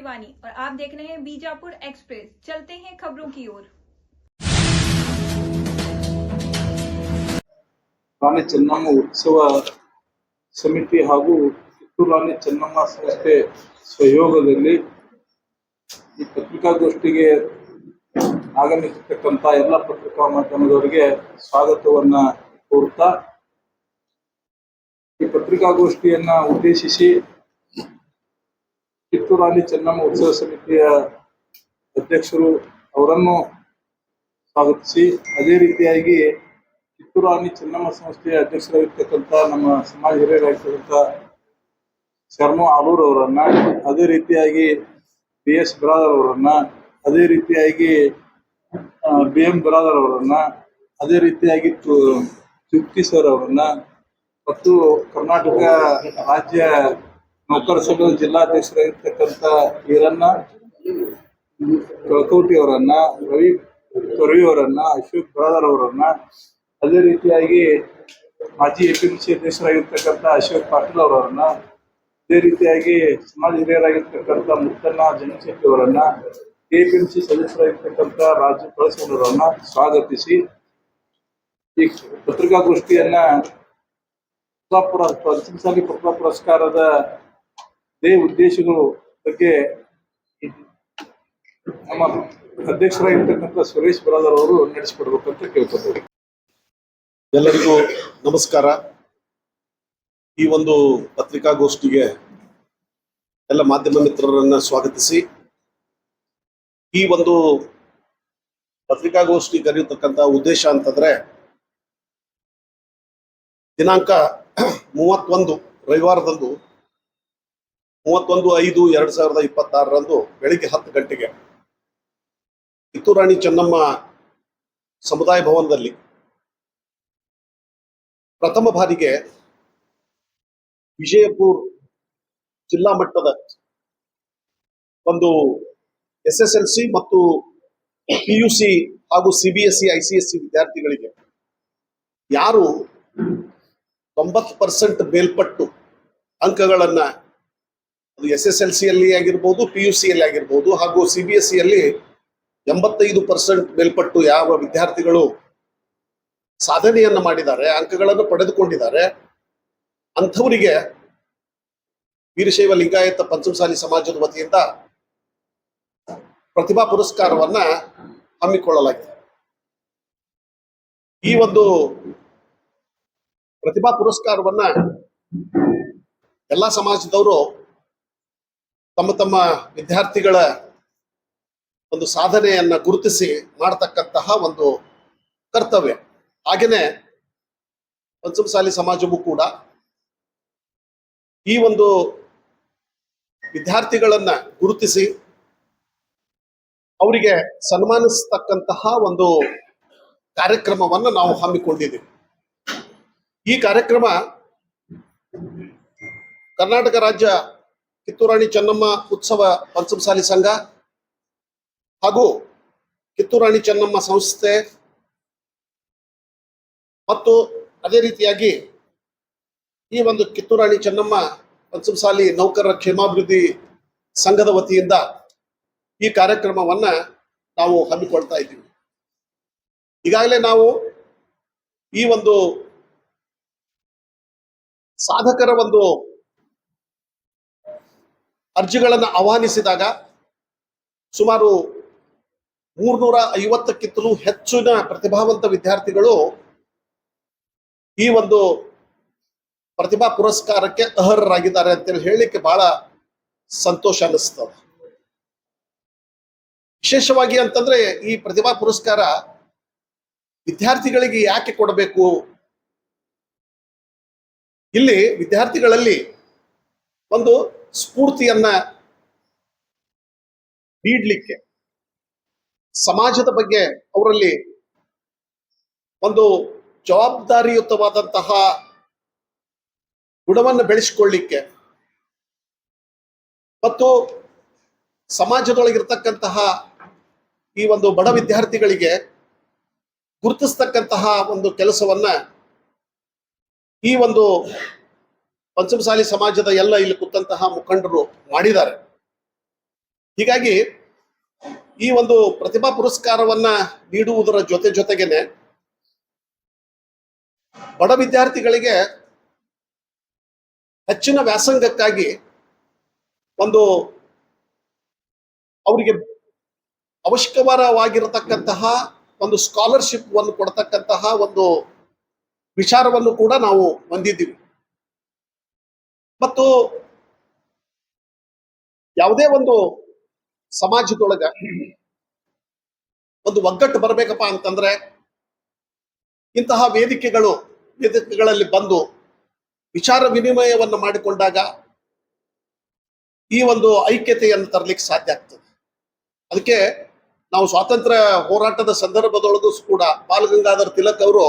शिवानी और आप देख रहे हैं बीजापुर एक्सप्रेस। चलते हैं खबरों की ओर। ರಾಣಿ ಚೆನ್ನಮ್ಮ ಉತ್ಸವ ಸಮಿತಿ ಹಾಗೂ ಕಿತ್ತೂರು ರಾಣಿ ಚೆನ್ನಮ್ಮ ಸಂಸ್ಥೆ ಸಹಯೋಗದಲ್ಲಿ ಈ ಪತ್ರಿಕಾಗೋಷ್ಠಿಗೆ ಆಗಮಿಸಿರ್ತಕ್ಕಂಥ ಎಲ್ಲ ಪತ್ರಿಕಾ ಮಾಧ್ಯಮದವರಿಗೆ ಸ್ವಾಗತವನ್ನ ಕೋರುತ್ತಾ ಈ ಪತ್ರಿಕಾಗೋಷ್ಠಿಯನ್ನ ಉದ್ದೇಶಿಸಿ ಕಿತ್ತೂರು ರಾಣಿ ಚೆನ್ನಮ್ಮ ಉತ್ಸವ ಸಮಿತಿಯ ಅಧ್ಯಕ್ಷರು ಅವರನ್ನು ಸ್ವಾಗತಿಸಿ, ಅದೇ ರೀತಿಯಾಗಿ ಕಿತ್ತೂರು ರಾಣಿ ಚೆನ್ನಮ್ಮ ಸಂಸ್ಥೆಯ ಅಧ್ಯಕ್ಷರಾಗಿರ್ತಕ್ಕಂಥ ನಮ್ಮ ಸಮಾಜ ಹಿರಿಯರಾಗಿರ್ತಕ್ಕಂಥ ಶರ್ಮ ಆಲೂರ್ ಅವರನ್ನ, ಅದೇ ರೀತಿಯಾಗಿ BS ಬಿರಾದರ್ ಅವರನ್ನ, ಅದೇ ರೀತಿಯಾಗಿ BM ಬಿರಾದರ್ ಅವರನ್ನ, ಅದೇ ರೀತಿಯಾಗಿ ತೃಪ್ತಿ ಸರ್ ಅವರನ್ನ ಮತ್ತು ಕರ್ನಾಟಕ ರಾಜ್ಯ ನೌಕರ ಸಂಘದ ಜಿಲ್ಲಾಧ್ಯಕ್ಷರಾಗಿರ್ತಕ್ಕಂಥ ಈರಣ್ಣ ಕಳಕೌಟಿ ಅವರನ್ನ, ರವಿ ತೊರವಿ ಅವರನ್ನ, ಅಶೋಕ್ ಬಿರಾದರ್ ಅವರನ್ನ, ಅದೇ ರೀತಿಯಾಗಿ ಮಾಜಿ APMC ಅಧ್ಯಕ್ಷರಾಗಿರ್ತಕ್ಕಂಥ ಅಶೋಕ್ ಪಾಟೀಲ್ ಅವರನ್ನ, ಅದೇ ರೀತಿಯಾಗಿ ಸಮಾಜ ಹಿರಿಯರಾಗಿರ್ತಕ್ಕಂಥ ಮುತ್ತಣ್ಣ ಜನಶೆಟ್ಟಿ ಅವರನ್ನ, APMC ಸದಸ್ಯರಾಗಿರ್ತಕ್ಕಂಥ ರಾಜು ಕಳಸವರನ್ನ ಸ್ವಾಗತಿಸಿ ಈ ಪತ್ರಿಕಾಗೋಷ್ಠಿಯನ್ನ ಪಂಚಮಸಾಲಿ ಪ್ರತಿಭಾ ಪುರಸ್ಕಾರದ ಉದ್ದೇಶಗಳು ಬಗ್ಗೆ ನಮ್ಮ ಅಧ್ಯಕ್ಷರಾಗಿರ್ತಕ್ಕಂಥ ಸುರೇಶ್ ಬಿರಾದರ್ ಅವರು ನಡೆಸಿಕೊಡ್ಬೇಕಂತ ಕೇಳ್ಕೊತೀವಿ. ಎಲ್ಲರಿಗೂ ನಮಸ್ಕಾರ. ಈ ಒಂದು ಪತ್ರಿಕಾಗೋಷ್ಠಿಗೆ ಎಲ್ಲ ಮಾಧ್ಯಮ ಮಿತ್ರರನ್ನ ಸ್ವಾಗತಿಸಿ, ಈ ಒಂದು ಪತ್ರಿಕಾಗೋಷ್ಠಿ ಕರೆಯತಕ್ಕಂಥ ಉದ್ದೇಶ ಅಂತಂದ್ರೆ, ದಿನಾಂಕ 31 ರವಿವಾರದಂದು 31/5/2026 ಬೆಳಿಗ್ಗೆ 10 ಗಂಟೆಗೆ ಕಿತ್ತೂರು ರಾಣಿ ಚೆನ್ನಮ್ಮ ಸಮುದಾಯ ಭವನದಲ್ಲಿ ಪ್ರಥಮ ಬಾರಿಗೆ ವಿಜಯಪುರ ಜಿಲ್ಲಾ ಮಟ್ಟದ ಒಂದು SSLC ಮತ್ತು PUC ಹಾಗೂ CBSE ICSE ವಿದ್ಯಾರ್ಥಿಗಳಿಗೆ ಯಾರು 90% ಮೇಲ್ಪಟ್ಟು ಅಂಕಗಳನ್ನ, ಅದು SSLC ಯಲ್ಲಿ ಆಗಿರ್ಬೋದು, PUC ಯಲ್ಲಿ ಆಗಿರ್ಬೋದು ಹಾಗೂ CBSE ಯಲ್ಲಿ 85% ಮೇಲ್ಪಟ್ಟು ಯಾವ ವಿದ್ಯಾರ್ಥಿಗಳು ಸಾಧನೆಯನ್ನ ಮಾಡಿದ್ದಾರೆ, ಅಂಕಗಳನ್ನು ಪಡೆದುಕೊಂಡಿದ್ದಾರೆ, ಅಂಥವರಿಗೆ ವೀರಶೈವ ಲಿಂಗಾಯತ ಪಂಚಮಸಾಲಿ ಸಮಾಜದ ವತಿಯಿಂದ ಪ್ರತಿಭಾ ಪುರಸ್ಕಾರವನ್ನ ಹಮ್ಮಿಕೊಳ್ಳಲಾಗಿದೆ. ಈ ಒಂದು ಪ್ರತಿಭಾ ಪುರಸ್ಕಾರವನ್ನ ಎಲ್ಲಾ ಸಮಾಜದವರು ತಮ್ಮ ತಮ್ಮ ವಿದ್ಯಾರ್ಥಿಗಳ ಒಂದು ಸಾಧನೆಯನ್ನ ಗುರುತಿಸಿ ಮಾಡತಕ್ಕಂತಹ ಒಂದು ಕರ್ತವ್ಯ. ಹಾಗೇನೆ ಪಂಚಮಸಾಲಿ ಸಮಾಜವೂ ಕೂಡ ಈ ಒಂದು ವಿದ್ಯಾರ್ಥಿಗಳನ್ನ ಗುರುತಿಸಿ ಅವರಿಗೆ ಸನ್ಮಾನಿಸ್ತಕ್ಕಂತಹ ಒಂದು ಕಾರ್ಯಕ್ರಮವನ್ನು ನಾವು ಹಮ್ಮಿಕೊಂಡಿದ್ದೀವಿ. ಈ ಕಾರ್ಯಕ್ರಮ ಕರ್ನಾಟಕ ರಾಜ್ಯ ಕಿತ್ತೂರು ರಾಣಿ ಚೆನ್ನಮ್ಮ ಉತ್ಸವ ಪಂಚಮಸಾಲಿ ಸಂಘ ಹಾಗೂ ಕಿತ್ತೂರು ರಾಣಿ ಚೆನ್ನಮ್ಮ ಸಂಸ್ಥೆ ಮತ್ತು ಅದೇ ರೀತಿಯಾಗಿ ಈ ಒಂದು ಕಿತ್ತೂರು ರಾಣಿ ಚೆನ್ನಮ್ಮ ಪಂಚಮಸಾಲಿ ನೌಕರರ ಕ್ಷೇಮಾಭಿವೃದ್ಧಿ ಸಂಘದ ವತಿಯಿಂದ ಈ ಕಾರ್ಯಕ್ರಮವನ್ನ ನಾವು ಹಮ್ಮಿಕೊಳ್ತಾ ಇದ್ದೀವಿ. ಈಗಾಗಲೇ ನಾವು ಈ ಒಂದು ಸಾಧಕರ ಒಂದು ಅರ್ಜಿಗಳನ್ನು ಆಹ್ವಾನಿಸಿದಾಗ ಸುಮಾರು 350ಕ್ಕಿಂತಲೂ ಹೆಚ್ಚಿನ ಪ್ರತಿಭಾವಂತ ವಿದ್ಯಾರ್ಥಿಗಳು ಈ ಒಂದು ಪ್ರತಿಭಾ ಪುರಸ್ಕಾರಕ್ಕೆ ಅರ್ಹರಾಗಿದ್ದಾರೆ ಅಂತೇಳಿ ಹೇಳಲಿಕ್ಕೆ ಬಹಳ ಸಂತೋಷ ಅನಿಸ್ತದೆ. ವಿಶೇಷವಾಗಿ ಅಂತಂದ್ರೆ ಈ ಪ್ರತಿಭಾ ಪುರಸ್ಕಾರ ವಿದ್ಯಾರ್ಥಿಗಳಿಗೆ ಯಾಕೆ ಕೊಡಬೇಕು? ಇಲ್ಲಿ ವಿದ್ಯಾರ್ಥಿಗಳಲ್ಲಿ ಒಂದು ಸ್ಫೂರ್ತಿಯನ್ನ ನೀಡಲಿಕ್ಕೆ, ಸಮಾಜದ ಬಗ್ಗೆ ಅವರಲ್ಲಿ ಒಂದು ಜವಾಬ್ದಾರಿಯುತವಾದಂತಹ ಗುಣವನ್ನು ಬೆಳೆಸಿಕೊಳ್ಳಿಕ್ಕೆ ಮತ್ತು ಸಮಾಜದೊಳಗಿರ್ತಕ್ಕಂತಹ ಈ ಒಂದು ಬಡ ವಿದ್ಯಾರ್ಥಿಗಳಿಗೆ ಗುರುತಿಸ್ತಕ್ಕಂತಹ ಒಂದು ಕೆಲಸವನ್ನ ಈ ಒಂದು ಪಂಚಮಸಾಲಿ ಸಮಾಜದ ಎಲ್ಲ ಇಲ್ಲಿ ಕೂತಂತಹ ಮುಖಂಡರು ಮಾಡಿದ್ದಾರೆ. ಹೀಗಾಗಿ ಈ ಒಂದು ಪ್ರತಿಭಾ ಪುರಸ್ಕಾರವನ್ನ ನೀಡುವುದರ ಜೊತೆಗೇನೆ ಬಡ ವಿದ್ಯಾರ್ಥಿಗಳಿಗೆ ಹೆಚ್ಚಿನ ವ್ಯಾಸಂಗಕ್ಕಾಗಿ ಒಂದು ಅವರಿಗೆ ಅವಶ್ಯಕವಾಗಿರತಕ್ಕಂತಹ ಒಂದು ಸ್ಕಾಲರ್ಶಿಪ್ ಅನ್ನು ಕೊಡತಕ್ಕಂತಹ ಒಂದು ವಿಚಾರವನ್ನು ಕೂಡ ನಾವು ಹೊಂದಿದ್ದೀವಿ. ಮತ್ತು ಯಾವುದೇ ಒಂದು ಸಮಾಜದೊಳಗ ಒಂದು ಒಗ್ಗಟ್ಟು ಬರಬೇಕಪ್ಪ ಅಂತಂದ್ರೆ ಇಂತಹ ವೇದಿಕೆಗಳಲ್ಲಿ ಬಂದು ವಿಚಾರ ವಿನಿಮಯವನ್ನು ಮಾಡಿಕೊಂಡಾಗ ಈ ಒಂದು ಐಕ್ಯತೆಯನ್ನು ತರಲಿಕ್ಕೆ ಸಾಧ್ಯ ಆಗ್ತದೆ. ಅದಕ್ಕೆ ನಾವು ಸ್ವಾತಂತ್ರ್ಯ ಹೋರಾಟದ ಸಂದರ್ಭದೊಳಗೂ ಕೂಡ ಬಾಲಗಂಗಾಧರ ತಿಲಕ್ ಅವರು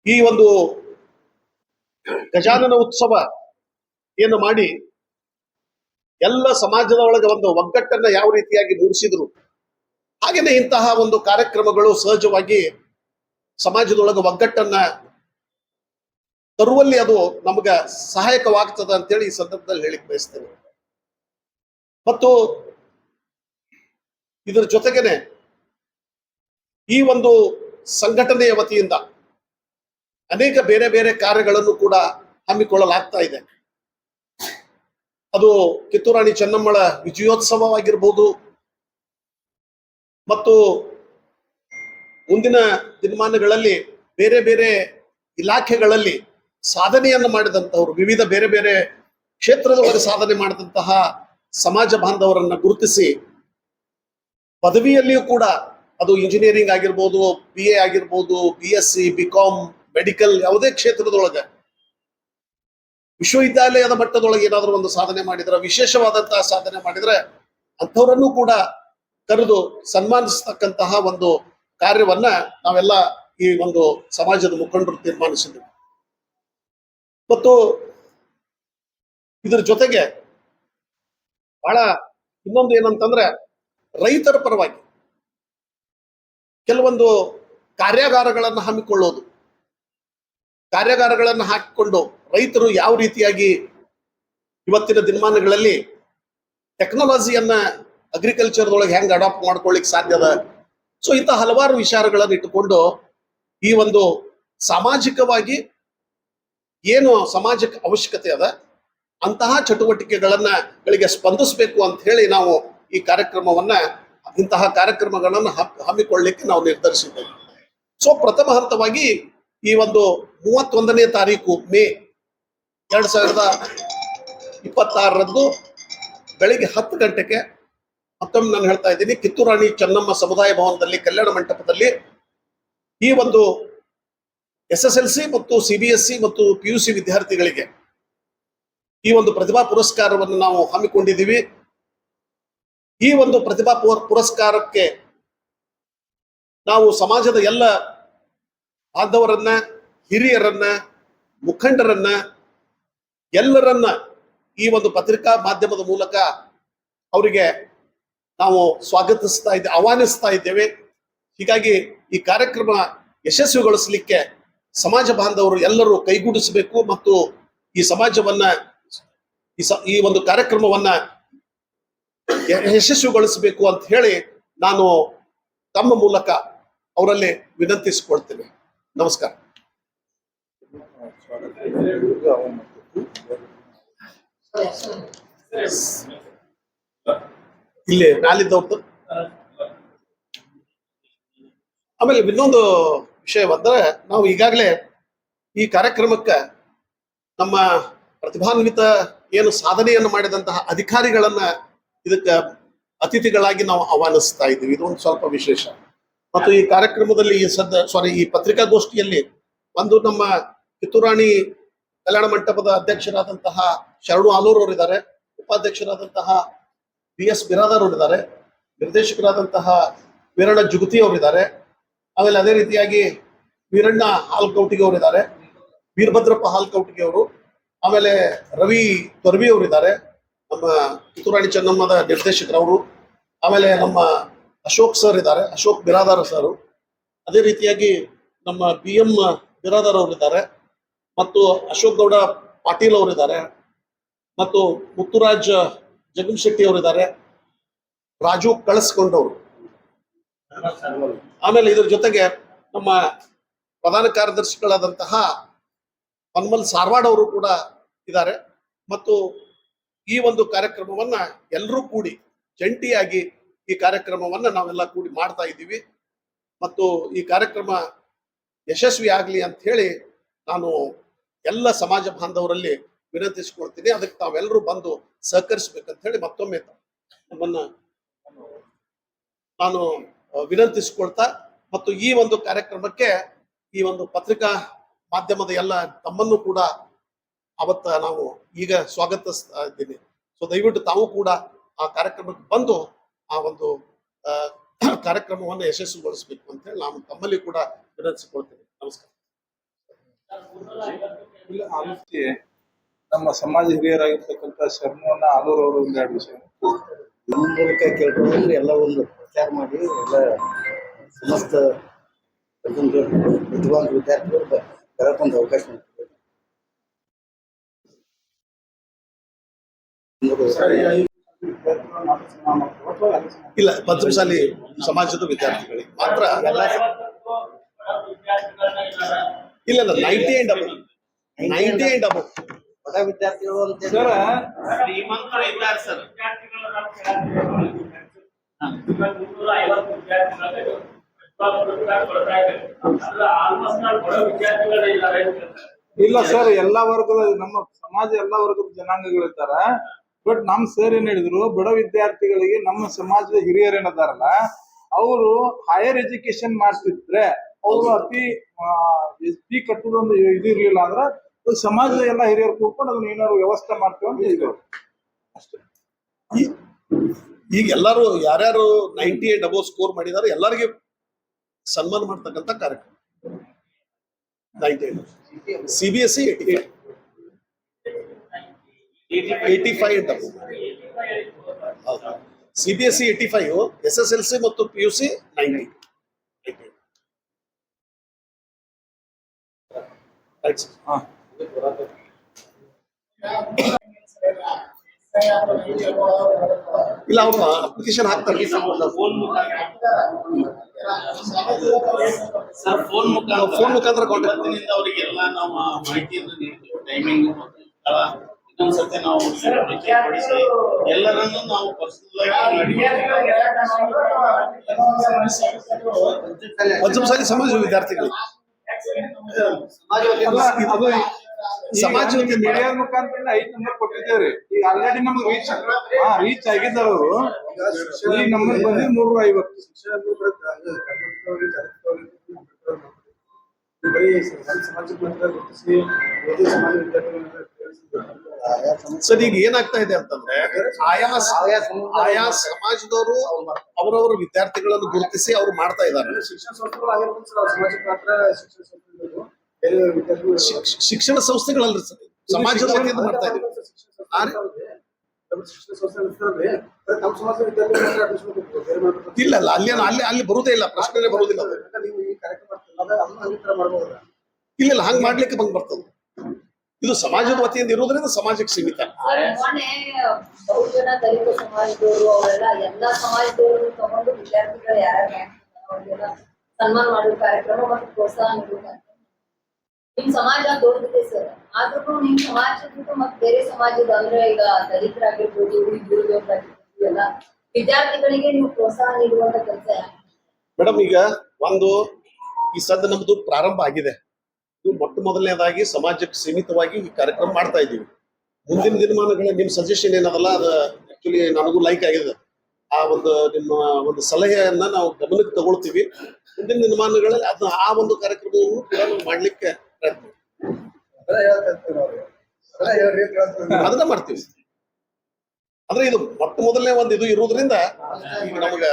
ಈ ಒಂದು ಗಜಾನನ ಉತ್ಸವ ಏನು ಮಾಡಿ ಎಲ್ಲ ಸಮಾಜದ ಒಳಗೆ ಒಂದು ಒಗ್ಗಟ್ಟನ್ನ ಯಾವ ರೀತಿಯಾಗಿ ಮೂಡಿಸಿದ್ರು, ಹಾಗೇನೆ ಇಂತಹ ಒಂದು ಕಾರ್ಯಕ್ರಮಗಳು ಸಹಜವಾಗಿ ಸಮಾಜದೊಳಗೆ ಒಗ್ಗಟ್ಟನ್ನ ತರುವಲ್ಲಿ ಅದು ನಮಗೆ ಸಹಾಯಕವಾಗ್ತದೆ ಅಂತೇಳಿ ಈ ಸಂದರ್ಭದಲ್ಲಿ ಹೇಳಿಕ್ ಬಯಸ್ತೇನೆ. ಮತ್ತು ಇದರ ಜೊತೆಗೇನೆ ಈ ಒಂದು ಸಂಘಟನೆಯ ವತಿಯಿಂದ ಅನೇಕ ಬೇರೆ ಬೇರೆ ಕಾರ್ಯಗಳನ್ನು ಕೂಡ ಹಮ್ಮಿಕೊಳ್ಳಲಾಗ್ತಾ ಇದೆ. ಅದು ಕಿತ್ತೂರಾಣಿ ಚೆನ್ನಮ್ಮಳ ವಿಜಯೋತ್ಸವವಾಗಿರ್ಬೋದು, ಮತ್ತು ಮುಂದಿನ ದಿನಮಾನಗಳಲ್ಲಿ ಬೇರೆ ಬೇರೆ ಇಲಾಖೆಗಳಲ್ಲಿ ಸಾಧನೆಯನ್ನು ಮಾಡಿದಂತಹವರು, ವಿವಿಧ ಬೇರೆ ಬೇರೆ ಕ್ಷೇತ್ರದೊಳಗೆ ಸಾಧನೆ ಮಾಡಿದಂತಹ ಸಮಾಜ ಬಾಂಧವರನ್ನ ಗುರುತಿಸಿ ಪದವಿಯಲ್ಲಿಯೂ ಕೂಡ ಅದು ಇಂಜಿನಿಯರಿಂಗ್ ಆಗಿರ್ಬೋದು, BA ಆಗಿರ್ಬೋದು, BSc, BCom, ಮೆಡಿಕಲ್, ಯಾವುದೇ ಕ್ಷೇತ್ರದೊಳಗೆ ವಿಶ್ವವಿದ್ಯಾಲಯದ ಮಟ್ಟದೊಳಗೆ ಏನಾದರೂ ಒಂದು ಸಾಧನೆ ಮಾಡಿದ್ರೆ, ವಿಶೇಷವಾದಂತಹ ಸಾಧನೆ ಮಾಡಿದ್ರೆ ಅಂಥವರನ್ನು ಕೂಡ ಕರೆದು ಸನ್ಮಾನಿಸ್ತಕ್ಕಂತಹ ಒಂದು ಕಾರ್ಯವನ್ನ ನಾವೆಲ್ಲ ಈ ಒಂದು ಸಮಾಜದ ಮುಖಂಡರು ತೀರ್ಮಾನಿಸಿದ್ವಿ. ಮತ್ತು ಇದ್ರ ಜೊತೆಗೆ ಬಹಳ ಇನ್ನೊಂದು ಏನಂತಂದ್ರೆ, ರೈತರ ಪರವಾಗಿ ಕೆಲವೊಂದು ಕಾರ್ಯಾಗಾರಗಳನ್ನು ಹಮ್ಮಿಕೊಳ್ಳೋದು, ಕಾರ್ಯಾಗಾರಗಳನ್ನು ಹಾಕಿಕೊಂಡು ರೈತರು ಯಾವ ರೀತಿಯಾಗಿ ಇವತ್ತಿನ ದಿನಮಾನಗಳಲ್ಲಿ ಟೆಕ್ನಾಲಜಿಯನ್ನ ಅಗ್ರಿಕಲ್ಚರ್ದೊಳಗೆ ಹೆಂಗ್ ಅಡಾಪ್ಟ್ ಮಾಡ್ಕೊಳ್ಳಿಕ್ ಸಾಧ್ಯದ. ಸೊ ಇಂಥ ಹಲವಾರು ವಿಚಾರಗಳನ್ನು ಇಟ್ಟುಕೊಂಡು ಈ ಒಂದು ಸಾಮಾಜಿಕವಾಗಿ ಏನು ಸಮಾಜಕ್ಕೆ ಅವಶ್ಯಕತೆ ಅದ ಅಂತಹ ಚಟುವಟಿಕೆಗಳಿಗೆ ಸ್ಪಂದಿಸಬೇಕು ಅಂತ ಹೇಳಿ ನಾವು ಈ ಕಾರ್ಯಕ್ರಮವನ್ನ, ಇಂತಹ ಕಾರ್ಯಕ್ರಮಗಳನ್ನು ಹಮ್ಮಿಕೊಳ್ಳಲಿಕ್ಕೆ ನಾವು ನಿರ್ಧರಿಸಿದ್ದೇವೆ. ಸೊ ಪ್ರಥಮ ಹಂತವಾಗಿ ಈ ಒಂದು 31ನೇ ತಾರೀಕು ಮೇ 2026ರಂದು ಬೆಳಿಗ್ಗೆ 10 ಗಂಟೆಗೆ ಮತ್ತೊಮ್ಮೆ ನಾನು ಹೇಳ್ತಾ ಇದ್ದೀನಿ, ಕಿತ್ತೂರಾಣಿ ಚೆನ್ನಮ್ಮ ಸಮುದಾಯ ಭವನದಲ್ಲಿ, ಕಲ್ಯಾಣ ಮಂಟಪದಲ್ಲಿ ಈ ಒಂದು SSLC ಮತ್ತು CBSE ಮತ್ತು PUC ವಿದ್ಯಾರ್ಥಿಗಳಿಗೆ ಈ ಒಂದು ಪ್ರತಿಭಾ ಪುರಸ್ಕಾರವನ್ನು ನಾವು ಹಮ್ಮಿಕೊಂಡಿದ್ದೀವಿ. ಈ ಒಂದು ಪ್ರತಿಭಾ ಪುರಸ್ಕಾರಕ್ಕೆ ನಾವು ಸಮಾಜದ ಎಲ್ಲ ಬಾಂಧವರನ್ನ, ಹಿರಿಯರನ್ನ, ಮುಖಂಡರನ್ನ, ಎಲ್ಲರನ್ನ ಈ ಒಂದು ಪತ್ರಿಕಾ ಮಾಧ್ಯಮದ ಮೂಲಕ ಅವರಿಗೆ ನಾವು ಆಹ್ವಾನಿಸ್ತಾ ಇದ್ದೇವೆ. ಹೀಗಾಗಿ ಈ ಕಾರ್ಯಕ್ರಮ ಯಶಸ್ವಿಗೊಳಿಸಲಿಕ್ಕೆ ಸಮಾಜ ಬಾಂಧವರು ಎಲ್ಲರೂ ಕೈಗೂಡಿಸಬೇಕು ಮತ್ತು ಈ ಸಮಾಜವನ್ನ, ಈ ಒಂದು ಕಾರ್ಯಕ್ರಮವನ್ನ ಯಶಸ್ವಿಗೊಳಿಸಬೇಕು ಅಂತ ಹೇಳಿ ನಾನು ತಮ್ಮ ಮೂಲಕ ಅವರಲ್ಲಿ ವಿನಂತಿಸಿಕೊಳ್ತೇನೆ. ನಮಸ್ಕಾರ. ಇಲ್ಲಿ ನಾಲಿದ್ದವ್ರದ್ದು. ಆಮೇಲೆ ಇನ್ನೊಂದು ವಿಷಯ ಬಂದ್ರೆ, ನಾವು ಈಗಾಗಲೇ ಈ ಕಾರ್ಯಕ್ರಮಕ್ಕೆ ನಮ್ಮ ಪ್ರತಿಭಾನ್ವಿತ ಏನು ಸಾಧನೆಯನ್ನು ಮಾಡಿದಂತಹ ಅಧಿಕಾರಿಗಳನ್ನ ಇದಕ್ಕೆ ಅತಿಥಿಗಳಾಗಿ ನಾವು ಆಹ್ವಾನಿಸ್ತಾ ಇದ್ದೀವಿ. ಇದೊಂದು ಸ್ವಲ್ಪ ವಿಶೇಷ. ಮತ್ತು ಈ ಕಾರ್ಯಕ್ರಮದಲ್ಲಿ ಈ ಪತ್ರಿಕಾಗೋಷ್ಠಿಯಲ್ಲಿ ಒಂದು ನಮ್ಮ ಕಿತ್ತೂರಾಣಿ ಕಲ್ಯಾಣ ಮಂಟಪದ ಅಧ್ಯಕ್ಷರಾದಂತಹ ಶರಣು ಆಲೂರ್ ಅವರಿದ್ದಾರೆ, ಉಪಾಧ್ಯಕ್ಷರಾದಂತಹ BS ಬಿರಾದಾರ್ ಅವರಿದ್ದಾರೆ, ನಿರ್ದೇಶಕರಾದಂತಹ ವೀರಣ್ಣ ಜುಗತಿ ಅವರಿದ್ದಾರೆ, ಆಮೇಲೆ ಅದೇ ರೀತಿಯಾಗಿ ವೀರಣ್ಣ ಹಾಲ್ಕೌಟಿಗೆ ಅವರಿದ್ದಾರೆ, ವೀರಭದ್ರಪ್ಪ ಹಾಲ್ಕೌಟಿಗೆ ಅವರು, ಆಮೇಲೆ ರವಿ ತೊರ್ವಿ ಅವರಿದ್ದಾರೆ, ನಮ್ಮ ಕಿತ್ತೂರಾಣಿ ಚೆನ್ನಮ್ಮದ ನಿರ್ದೇಶಕರವರು, ಆಮೇಲೆ ನಮ್ಮ ಅಶೋಕ್ ಸರ್ ಇದ್ದಾರೆ, ಅಶೋಕ್ ಬಿರಾದಾರ್ ಸರ್, ಅದೇ ರೀತಿಯಾಗಿ ನಮ್ಮ BM ಬಿರಾದಾರ್ ಅವರಿದ್ದಾರೆ, ಮತ್ತು ಅಶೋಕ್ ಗೌಡ ಪಾಟೀಲ್ ಅವರಿದ್ದಾರೆ, ಮತ್ತು ಮುತ್ತುರಾಜ್ ಜಗನ್ ಶೆಟ್ಟಿ ಅವರು ಇದ್ದಾರೆ, ರಾಜು ಕಳಿಸ್ಕೊಂಡವರು, ಆಮೇಲೆ ಇದ್ರ ಜೊತೆಗೆ ನಮ್ಮ ಪ್ರಧಾನ ಕಾರ್ಯದರ್ಶಿಗಳಾದಂತಹ ಹನುಮಲ್ ಸಾರ್ವಾಡ್ ಅವರು ಕೂಡ ಇದ್ದಾರೆ. ಮತ್ತು ಈ ಒಂದು ಕಾರ್ಯಕ್ರಮವನ್ನ ಎಲ್ಲರೂ ಕೂಡಿ ಜಂಟಿಯಾಗಿ ಈ ಕಾರ್ಯಕ್ರಮವನ್ನ ನಾವೆಲ್ಲ ಕೂಡಿ ಮಾಡ್ತಾ ಇದ್ದೀವಿ. ಮತ್ತು ಈ ಕಾರ್ಯಕ್ರಮ ಯಶಸ್ವಿ ಆಗಲಿ ಅಂತ ಹೇಳಿ ನಾನು ಎಲ್ಲ ಸಮಾಜ ಬಾಂಧವರಲ್ಲಿ ವಿನಂತಿಸಿಕೊಳ್ತೀನಿ. ಅದಕ್ಕೆ ತಾವೆಲ್ಲರೂ ಬಂದು ಸಹಕರಿಸ್ಬೇಕಂತ ಹೇಳಿ ಮತ್ತೊಮ್ಮೆ ನಮ್ಮನ್ನ ನಾನು ವಿನಂತಿಸಿಕೊಳ್ತಾ, ಮತ್ತು ಈ ಒಂದು ಕಾರ್ಯಕ್ರಮಕ್ಕೆ ಈ ಒಂದು ಪತ್ರಿಕಾ ಮಾಧ್ಯಮದ ಎಲ್ಲ ತಮ್ಮನ್ನು ಕೂಡ ಅವತ್ತ ನಾವು ಈಗ ಸ್ವಾಗತಿಸ್ತಾ ಇದ್ದೀನಿ. ಸೊ ದಯವಿಟ್ಟು ತಾವು ಕೂಡ ಆ ಕಾರ್ಯಕ್ರಮಕ್ಕೆ ಬಂದು ಆ ಒಂದು ಕಾರ್ಯಕ್ರಮವನ್ನು ಯಶಸ್ವಿಗೊಳಿಸಬೇಕು ಅಂತ ಹೇಳಿ ನಾನು ತಮ್ಮಲ್ಲಿ ಕೂಡ ವಿನಂತಿಸಿಕೊಳ್ತೇನೆ. ನಮಸ್ಕಾರ. ಇಲ್ಲ, ಆ ರೀತಿ ನಮ್ಮ ಸಮಾಜ ಹಿರಿಯರಾಗಿರ್ತಕ್ಕಂಥ ಶರಣವನ್ನ ಆಲೂರ್ ಅವರು ಒಂದೆರಡು ವಿಷಯ ನಮ್ಮ ಮೂಲಕ ಕೇಳ್ಕೊಂಡ್ರೆ ಎಲ್ಲ ಒಂದು ಪ್ರಚಾರ ಮಾಡಿ ಎಲ್ಲ ಸಮಸ್ತ ಪ್ರತಿಭಾವಂತ ವಿದ್ಯಾರ್ಥಿಗಳು ಬರೋಕ್ಕೊಂದು ಅವಕಾಶ ಮಾಡ್ತೀವಿ. ಇಲ್ಲ, ಪಂಚಮಸಾಲಿ ಸಮಾಜದ ವಿದ್ಯಾರ್ಥಿಗಳಿಗೆ ಮಾತ್ರ ಇಲ್ಲ 90 and above. 90 and above. ಬಡ ವಿದ್ಯಾರ್ಥಿಗಳು ಅಂತ ಸರ್ ಶ್ರೀಮಂತರು ಇದ್ದಾರೆ ಸರ್. ಇಲ್ಲ ಸರ್, ಎಲ್ಲಾ ವರ್ಗದ ನಮ್ಮ ಸಮಾಜ ಎಲ್ಲಾ ವರ್ಗದ ಜನಾಂಗಗಳಿದ್ದಾರ. ಬಟ್ ನಮ್ ಸರ್ ಏನ್ ಹೇಳಿದ್ರು, ಬಡ ವಿದ್ಯಾರ್ಥಿಗಳಿಗೆ ನಮ್ಮ ಸಮಾಜದ ಹಿರಿಯರು ಏನದಾರಲ್ಲ ಅವರು ಹೈಯರ್ ಎಜುಕೇಶನ್ ಮಾಡ್ತಿದ್ರೆ ಅವರು ಅತಿ ಫೀ ಕಟ್ಟುದೊಂದು ಇದು ಇರ್ಲಿಲ್ಲ ಅಂದ್ರ ಸಮಾಜದ ಎಲ್ಲ ಹಿರಿಯರು ಕೂತ್ಕೊಂಡು ಅದನ್ನ ಏನಾದ್ರು ವ್ಯವಸ್ಥೆ ಮಾಡ್ತೀವಿ ಅಂತ ಹೇಳಿದ್ರು ಅಷ್ಟೇ. ಈಗ ಎಲ್ಲರೂ ಯಾರ್ಯಾರು 90 and above ಸ್ಕೋರ್ ಮಾಡಿದಾರೆ ಎಲ್ಲರಿಗೆ ಸನ್ಮಾನ ಮಾಡ್ತಕ್ಕಂಥ ಕಾರ್ಯಕ್ರಮ. 90 CBSE 85 and above. CBSE 85, SSLC ಮತ್ತು PUC 90. ಹಾ. ಇಲ್ಲ, ಅವ್ರು ಅಪ್ಲಿಕೇಶನ್ ಹಾಕ್ತಾರೆ. ಸರ್ ಫೋನ್ ಮುಖಾಂತರ ಕಾಂಟ್ಯಾಕ್ಟ್ ಇವತ್ತಿನಿಂದ ಅವರಿಗೆಲ್ಲ ನಾವು ಮಾಹಿತಿಯನ್ನು ನೀಡ್ತೀವಿ. ಟೈಮಿಂಗ್ ಮತ್ತು ಸ್ಥಳ ಇನ್ನೊಂದ್ಸತಿ ನಾವು ಪರಿಚಯಪಡಿಸಿ ಎಲ್ಲರನ್ನು ನಾವು ಪರ್ಸನಲ್ ಆಗಿ ಪಂಚಮಸಾಲಿ ಸಮಾಜ ವಿದ್ಯಾರ್ಥಿಗಳು ಅದು ಸಮಾಜ ಮೀಡಿಯಾ ಮುಖಾಂತರ 5 ನಂಬರ್ ಕೊಟ್ಟಿದ್ದೇವ್ರಿ. ಈಗ ಆಲ್ರೆಡಿ ನಮ್ಗೆ ರೀಚ್ ಆಗಿದ್ದಾರೆ ಅವರು. ಈ ನಂಬರ್ ಬಂದು 350. ಸರ್, ಈಗ ಏನಾಗ್ತಾ ಇದೆ ಅಂತಂದ್ರೆ ಆಯಾ ಸಮಾಜದವರು ಅವರವರ ವಿದ್ಯಾರ್ಥಿಗಳನ್ನು ಗುರುತಿಸಿ ಅವ್ರು ಮಾಡ್ತಾ ಇದ್ದಾರೆ. ಶಿಕ್ಷಣ ಸಂಸ್ಥೆಗಳಲ್ರಿ ಸರ್, ಸಮಾಜದ ವತಿಯಿಂದ ಮಾಡ್ತಾ ಇದ್ದೀವಿ. ಇಲ್ಲ ಅಲ್ಲ, ಅಲ್ಲಿ ಬರುವುದೇ ಇಲ್ಲ, ಪ್ರಶ್ನೆ ಬರುವುದಿಲ್ಲ. ಇಲ್ಲ ಹಂಗ್ ಮಾಡ್ಲಿಕ್ಕೆ ಬಂದ್ ಬರ್ತದೆ. ಇದು ಸಮಾಜದ ವತಿಯಿಂದ ಇರೋದ್ರಿಂದ ಸಮಾಜಕ್ಕೆ ಸೀಮಿತ. ಮೊನ್ನೆ ಬಹುಜನ ದಲಿತ ಸಮಾಜದವರು ಅವರೆಲ್ಲ ಎಲ್ಲಾ ಸಮಾಜದವರು ತಗೊಂಡು ವಿದ್ಯಾರ್ಥಿಗಳು ಯಾರ್ಯಾರು ಅವ್ರಿಗೆಲ್ಲ ಸನ್ಮಾನ ಮಾಡುವ ಕಾರ್ಯಕ್ರಮ ಮತ್ತು ಪ್ರೋತ್ಸಾಹ ನೀಡುವ ಕಾರ್ಯಕ್ರಮ. ನಿಮ್ ಸಮಾಜ ದೊಡ್ಡದಿದೆ ಸರ್, ಆದ್ರೂ ನಿಮ್ ಸಮಾಜದ ಮತ್ತೆ ಬೇರೆ ಸಮಾಜದ ಅಂದ್ರೆ ಈಗ ದಲಿತರಾಗಿರ್ಬೋದು, ಹುಡುಗರಾಗಿರ್ಬೋದು, ಎಲ್ಲ ವಿದ್ಯಾರ್ಥಿಗಳಿಗೆ ನೀವು ಪ್ರೋತ್ಸಾಹ ನೀಡುವಂತ ಕೆಲಸ ಮೇಡಮ್, ಈಗ ಒಂದು ಈ ಸದ್ಯ ನಮ್ದು ಪ್ರಾರಂಭ ಆಗಿದೆ. ಇದು ಮೊಟ್ಟ ಮೊದಲನೇದಾಗಿ ಸಮಾಜಕ್ಕೆ ಸೀಮಿತವಾಗಿ ಈ ಕಾರ್ಯಕ್ರಮ ಮಾಡ್ತಾ ಇದ್ದೀವಿ. ಮುಂದಿನ ದಿನಮಾನಗಳ ನಿಮ್ ಸಜೆಷನ್ ಏನದಲ್ಲ, ಅದು ಆಕ್ಚುಲಿ ನನಗೂ ಲೈಕ್ ಆಗಿದೆ. ಆ ಒಂದು ನಿಮ್ಮ ಒಂದು ಸಲಹೆಯನ್ನ ನಾವು ಗಮನಕ್ಕೆ ತಗೊಳ್ತೀವಿ. ಮುಂದಿನ ದಿನಮಾನಗಳಲ್ಲಿ ಅದು ಆ ಒಂದು ಕಾರ್ಯಕ್ರಮವನ್ನು ಕೂಡ ನಾವು ಮಾಡ್ಲಿಕ್ಕೆ ಪ್ರಯತ್ನ ಅದನ್ನ ಮಾಡ್ತೀವಿ. ಅಂದ್ರೆ ಇದು ಮೊಟ್ಟ ಮೊದಲನೇ ಒಂದು ಇದು ಇರುವುದರಿಂದ ಈಗ ನಮಗ